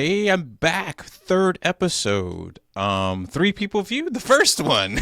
Hey, I'm back. Third episode. Three people viewed the first one.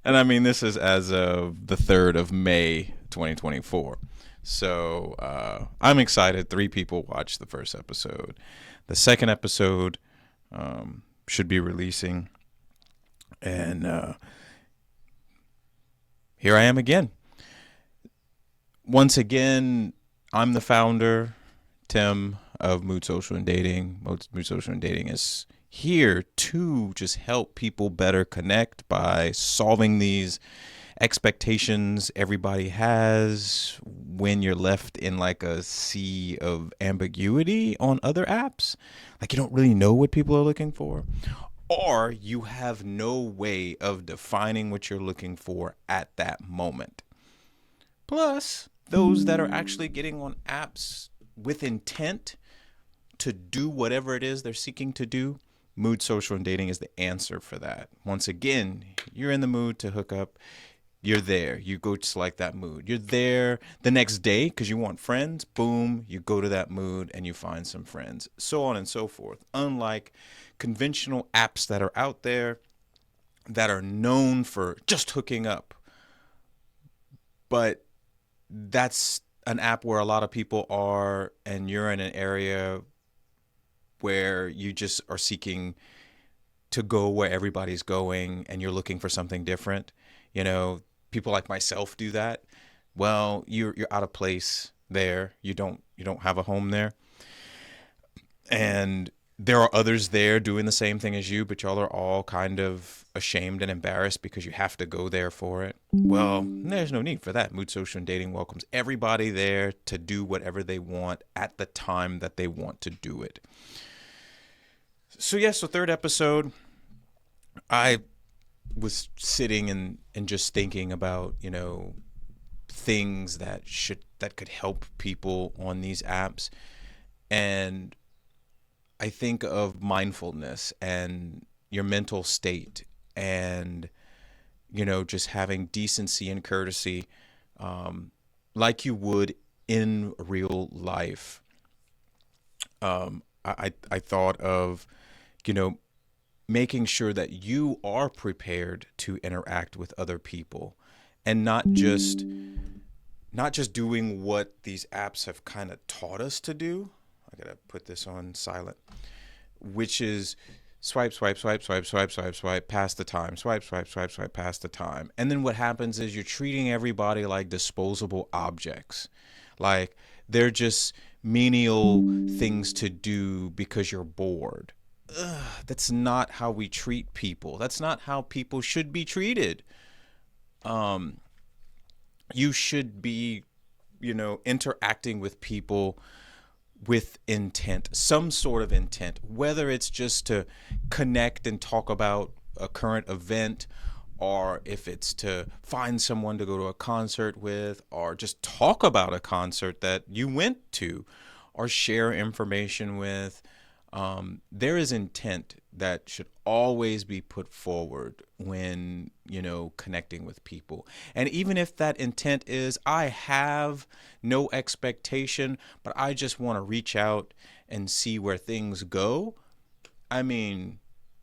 And I mean, this is as of the 3rd of May, 2024. So I'm excited. Three people watched the first episode. The second episode should be releasing. And here I am again. Once again, I'm the founder, Tim, of Mood Social and Dating. Mood Social and Dating is here to just help people better connect by solving these expectations everybody has when you're left in like a sea of ambiguity on other apps. Like you don't really know what people are looking for, or you have no way of defining what you're looking for at that moment. Plus, those that are actually getting on apps with intent to do whatever it is they're seeking to do, Mood Social and Dating is the answer for that. Once again, you're in the mood to hook up. You're there. You go select that mood. You're there the next day because you want friends. Boom, you go to that mood and you find some friends. So on and so forth. Unlike conventional apps that are out there that are known for just hooking up. But that's an app where a lot of people are, and you're in an area where you just are seeking to go where everybody's going and you're looking for something different. You know, people like myself do that. Well, you're out of place there. You don't have a home there. And there are others there doing the same thing as you, but y'all are all kind of ashamed and embarrassed because you have to go there for it. Well, there's no need for that. Mood Social and Dating welcomes everybody there to do whatever they want at the time that they want to do it. So yes, so third episode, I was sitting and just thinking about, things that could help people on these apps. And I think of mindfulness and your mental state and, just having decency and courtesy like you would in real life. I thought of, making sure that you are prepared to interact with other people and not just doing what these apps have kind of taught us to do. I gotta put this on silent, which is swipe, swipe, swipe, swipe, swipe, swipe, swipe, pass the time, swipe, swipe, swipe, swipe, pass the time. And then what happens is you're treating everybody like disposable objects. Like they're just menial things to do because you're bored. That's not how we treat people. That's not how people should be treated. You should be, interacting with people with intent, some sort of intent, whether it's just to connect and talk about a current event, or if it's to find someone to go to a concert with, or just talk about a concert that you went to, or share information with. There is intent that should always be put forward when, connecting with people. And even if that intent is, I have no expectation, but I just want to reach out and see where things go. I mean,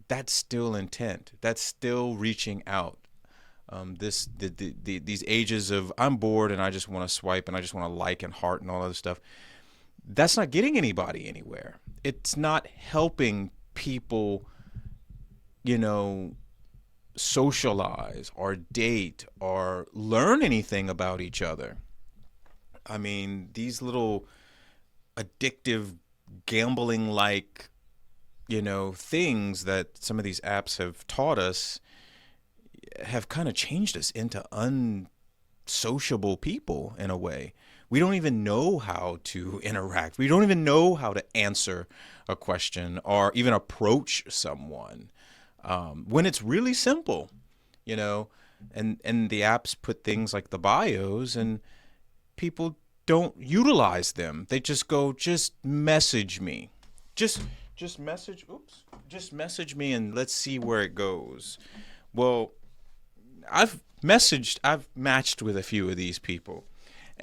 that's still intent. That's still reaching out. These ages of I'm bored and I just want to swipe and I just want to like and heart and all other stuff. That's not getting anybody anywhere. It's not helping people, socialize or date or learn anything about each other. I mean, these little addictive gambling like, things that some of these apps have taught us have kind of changed us into unsociable people in a way. We don't even know how to interact. We don't even know how to answer a question or even approach someone when it's really simple, and the apps put things like the bios and people don't utilize them. They just go, just message me. Just message me and let's see where it goes. Well, I've matched with a few of these people.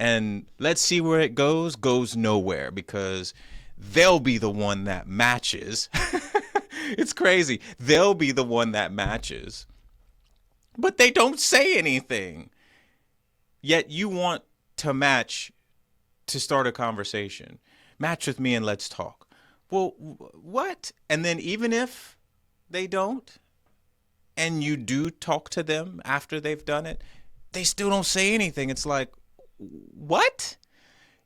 And let's see where it goes nowhere because they'll be the one that matches. It's crazy. They'll be the one that matches, but they don't say anything. Yet you want to match to start a conversation. Match with me and let's talk. Well, what? And then even if they don't, and you do talk to them after they've done it, they still don't say anything. It's like, what?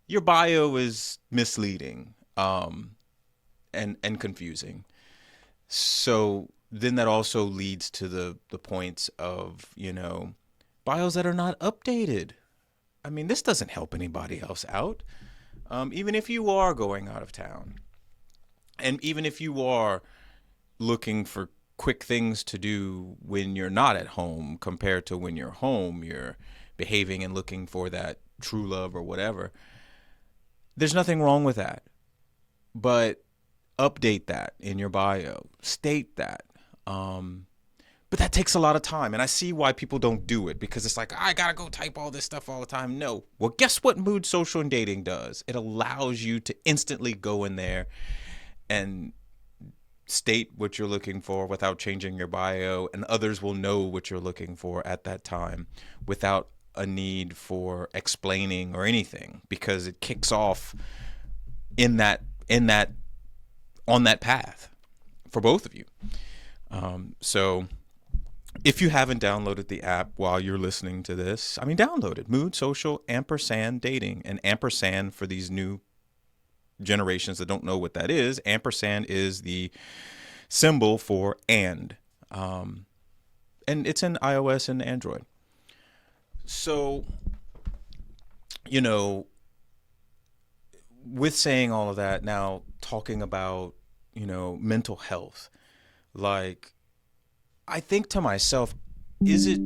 Your bio is misleading, and confusing. So then that also leads to the points of, bios that are not updated. I mean, this doesn't help anybody else out. Even if you are going out of town, and even if you are looking for quick things to do when you're not at home compared to when you're home, you're behaving and looking for that true love or whatever. There's nothing wrong with that. But update that in your bio. State that. But that takes a lot of time. And I see why people don't do it, because it's like, I got to go type all this stuff all the time. No. Well, guess what Mood Social and Dating does? It allows you to instantly go in there and state what you're looking for without changing your bio, and others will know what you're looking for at that time without a need for explaining or anything, because it kicks off in that on that path for both of you. So if you haven't downloaded the app while you're listening to this, I mean, download it. Mood Social & Dating, and ampersand for these new generations that don't know what that is. Ampersand is the symbol for and it's in iOS and Android. So, with saying all of that, now talking about, mental health, like, I think to myself, is it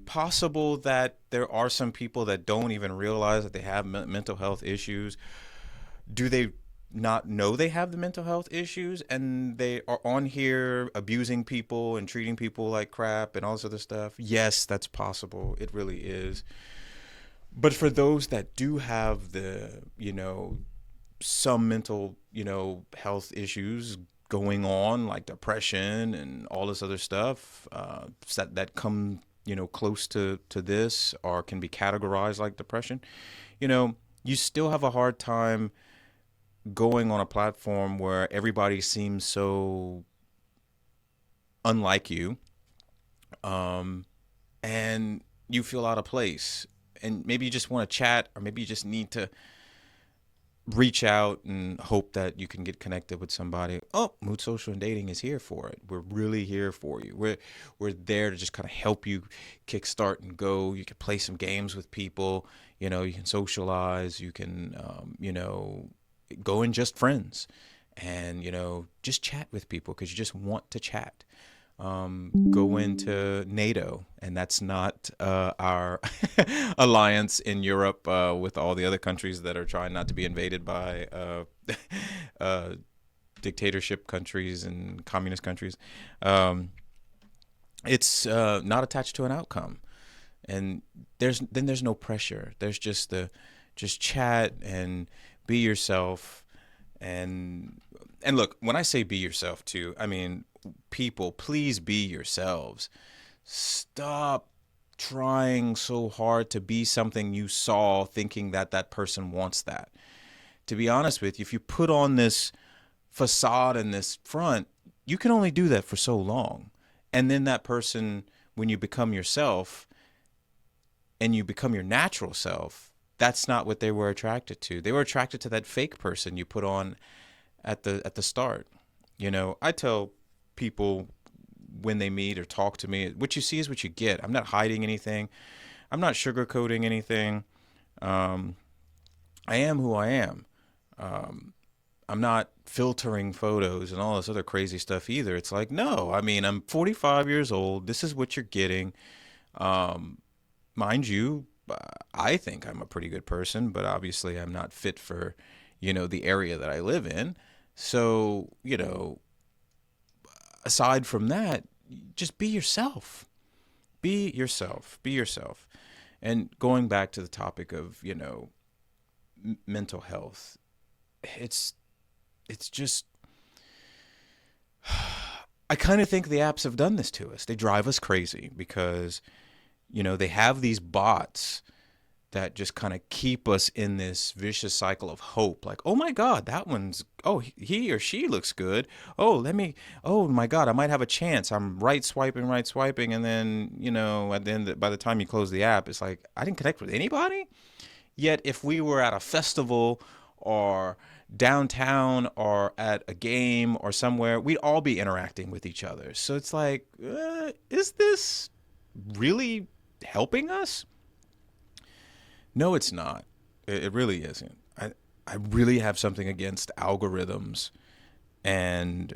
possible that there are some people that don't even realize that they have mental health issues? Do they not know they have the mental health issues, and they are on here abusing people and treating people like crap and all this other stuff? Yes, that's possible. It really is. But for those that do have the, some mental, health issues going on, like depression and all this other stuff, that come, close to this, or can be categorized like depression, you still have a hard time going on a platform where everybody seems so unlike you, and you feel out of place, and maybe you just want to chat, or maybe you just need to reach out and hope that you can get connected with somebody. Oh, Mood Social and Dating is here for it. We're really here for you. We're there to just kind of help you kickstart and go. You can play some games with people. You can socialize. You can, go in just friends, and, just chat with people because you just want to chat. Go into NATO, and that's not our alliance in Europe with all the other countries that are trying not to be invaded by dictatorship countries and communist countries. It's not attached to an outcome, and there's no pressure. There's just chat and be yourself, and look, when I say be yourself too, I mean, people, please be yourselves. Stop trying so hard to be something you saw, thinking that that person wants that. To be honest with you, if you put on this facade and this front, you can only do that for so long. And then that person, when you become yourself and you become your natural self, that's not what they were attracted to. They were attracted to that fake person you put on at the start. I tell people when they meet or talk to me, what you see is what you get. I'm not hiding anything. I'm not sugarcoating anything. I am who I am. I'm not filtering photos and all this other crazy stuff either. It's like, no, I mean, I'm 45 years old. This is what you're getting. Mind you, I think I'm a pretty good person, but obviously I'm not fit for, the area that I live in. So, aside from that, just be yourself. Be yourself. Be yourself. And going back to the topic of, mental health, it's it's just, I kind of think the apps have done this to us. They drive us crazy because, they have these bots that just kind of keep us in this vicious cycle of hope. Like, oh my God, he or she looks good. Oh my God, I might have a chance. I'm right swiping. And then, at the end, by the time you close the app, it's like, I didn't connect with anybody. Yet if we were at a festival or downtown or at a game or somewhere, we'd all be interacting with each other. So it's like, is this really helping us? No, it's not. It really isn't. I really have something against algorithms and,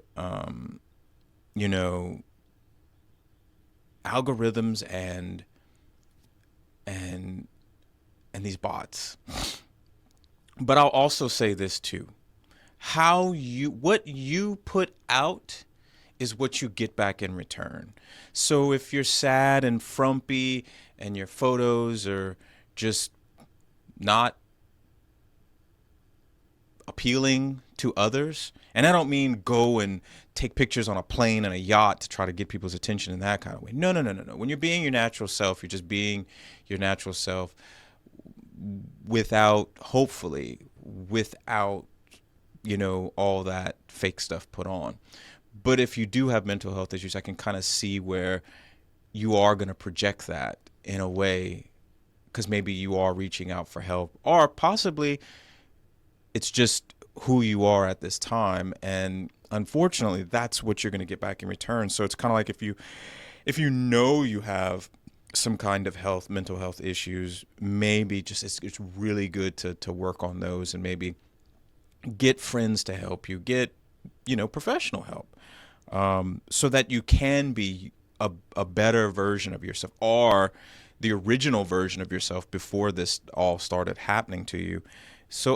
you know, algorithms and and these bots. But I'll also say this too. What you put out is what you get back in return. So if you're sad and frumpy and your photos are just not appealing to others, and I don't mean go and take pictures on a plane and a yacht to try to get people's attention in that kind of way. No. When you're being your natural self, you're just being your natural self hopefully without all that fake stuff put on. But if you do have mental health issues, I can kind of see where you are going to project that in a way, because maybe you are reaching out for help, or possibly it's just who you are at this time, and unfortunately that's what you're going to get back in return. So it's kind of like if you have some kind of mental health issues, maybe just it's really good to work on those, and maybe get friends to help you, get professional help, so that you can be a better version of yourself, or the original version of yourself before this all started happening to you, so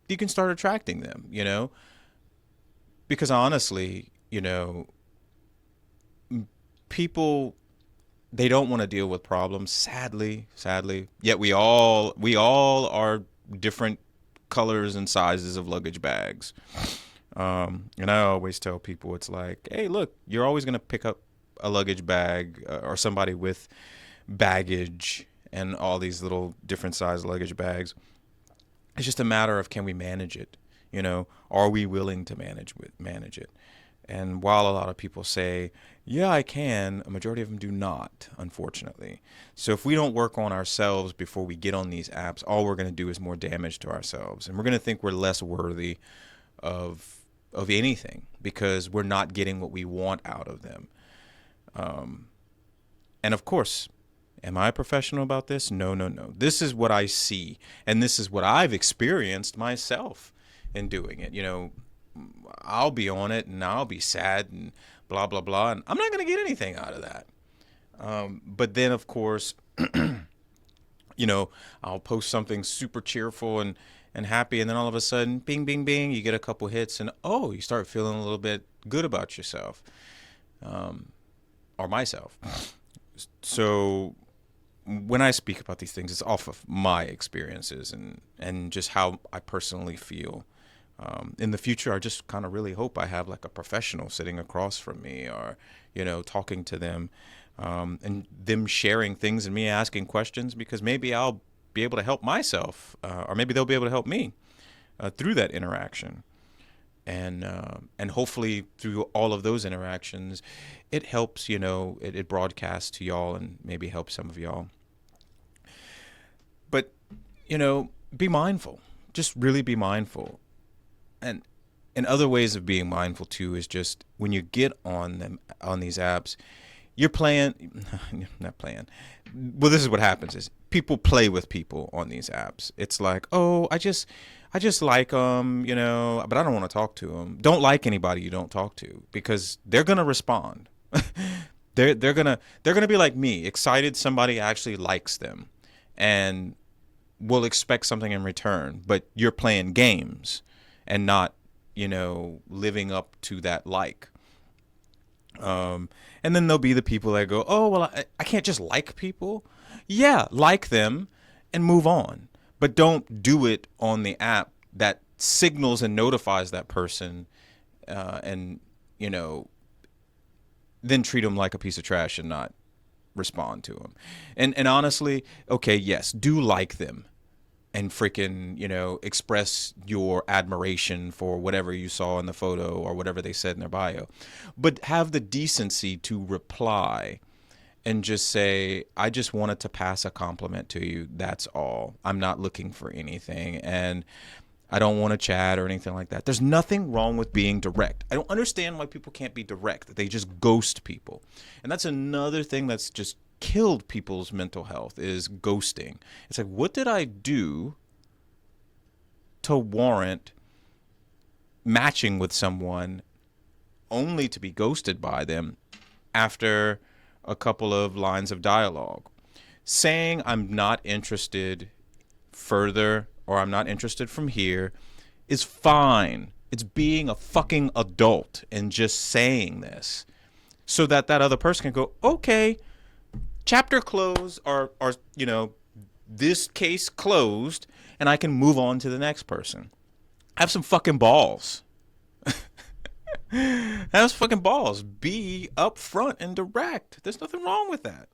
you can start attracting them, because honestly, people, they don't want to deal with problems, sadly, yet we all are different colors and sizes of luggage bags. And I always tell people, it's like, hey, look, you're always going to pick up a luggage bag, or somebody with baggage and all these little different size luggage bags. It's just a matter of, can we manage it? Are we willing to manage it? And while a lot of people say, yeah, I can, a majority of them do not, unfortunately. So if we don't work on ourselves before we get on these apps, all we're going to do is more damage to ourselves. And we're going to think we're less worthy of anything because we're not getting what we want out of them. And of course, am I a professional about this? No. This is what I see, and this is what I've experienced myself in doing it. I'll be on it and I'll be sad and blah, blah, blah. And I'm not going to get anything out of that. But then, of course, I'll post something super cheerful and happy. And then all of a sudden, bing, bing, bing, you get a couple hits and, you start feeling a little bit good about yourself, or myself. So when I speak about these things, it's off of my experiences and just how I personally feel. In the future, I just kind of really hope I have like a professional sitting across from me, or, talking to them, and them sharing things and me asking questions, because maybe I'll be able to help myself, or maybe they'll be able to help me through that interaction. And hopefully through all of those interactions, it helps, it broadcasts to y'all and maybe helps some of y'all. But, be mindful, just really be mindful. And other ways of being mindful too is just when you get on these apps, you're not playing. Well, this is what happens is people play with people on these apps. It's like, oh, I just like them, but I don't want to talk to them. Don't like anybody you don't talk to, because they're going to respond. they're going to be like me, excited somebody actually likes them, and will expect something in return, but you're playing games and not, living up to that like. And then there'll be the people that go, oh, well, I can't just like people. Yeah, like them and move on. But don't do it on the app that signals and notifies that person, and, you know, then treat them like a piece of trash and not respond to them. And honestly, okay, yes, do like them and freaking, you know, express your admiration for whatever you saw in the photo or whatever they said in their bio. But have the decency to reply and just say, I just wanted to pass a compliment to you. That's all. I'm not looking for anything. And I don't want to chat or anything like that. There's nothing wrong with being direct. I don't understand why people can't be direct. They just ghost people. And that's another thing that's just killed people's mental health, is ghosting. It's like, what did I do to warrant matching with someone only to be ghosted by them after a couple of lines of dialogue? Saying I'm not interested further, or I'm not interested from here, is fine. It's being a fucking adult and just saying this so that that other person can go, okay, chapter closed, or you know, this case closed, and I can move on to the next person. Have some fucking balls. Have some fucking balls. Be upfront and direct. There's nothing wrong with that.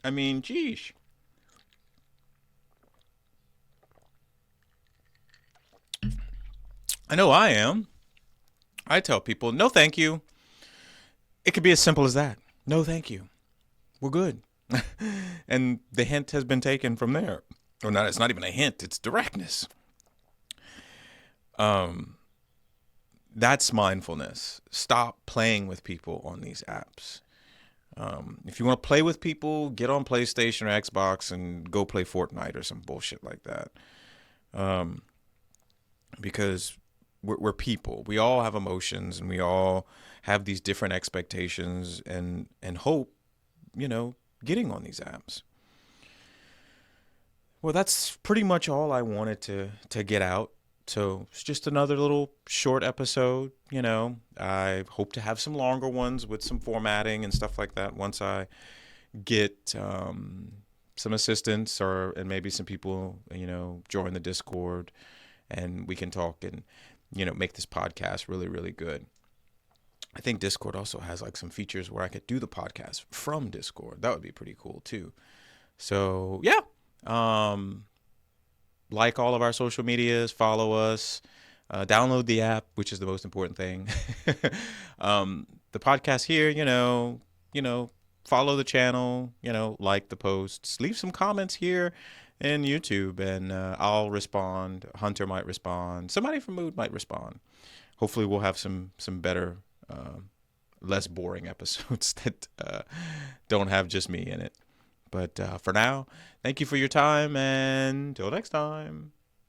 I mean, geesh. I know I am. I tell people, no thank you. It could be as simple as that. No thank you. We're good. And the hint has been taken from there. Or not, it's not even a hint, it's directness. That's mindfulness. Stop playing with people on these apps. If you want to play with people, get on PlayStation or Xbox and go play Fortnite or some bullshit like that. Because we're people. We all have emotions, and we all have these different expectations and hope, you know, getting on these apps. Well, that's pretty much all I wanted to get out. So it's just another little short episode. You know, I hope to have some longer ones with some formatting and stuff like that once I get some assistance, and maybe some people, you know, join the Discord, and we can talk and, you know, make this podcast really, really good. I think Discord also has like some features where I could do the podcast from Discord. That would be pretty cool too. So yeah, like all of our social medias, follow us, download the app, which is the most important thing. The podcast here, you know, follow the channel, you know, like the posts, leave some comments here in YouTube, and I'll respond. Hunter might respond. Somebody from Mood might respond. Hopefully we'll have some better, less boring episodes that don't have just me in it. But for now, thank you for your time, and till next time.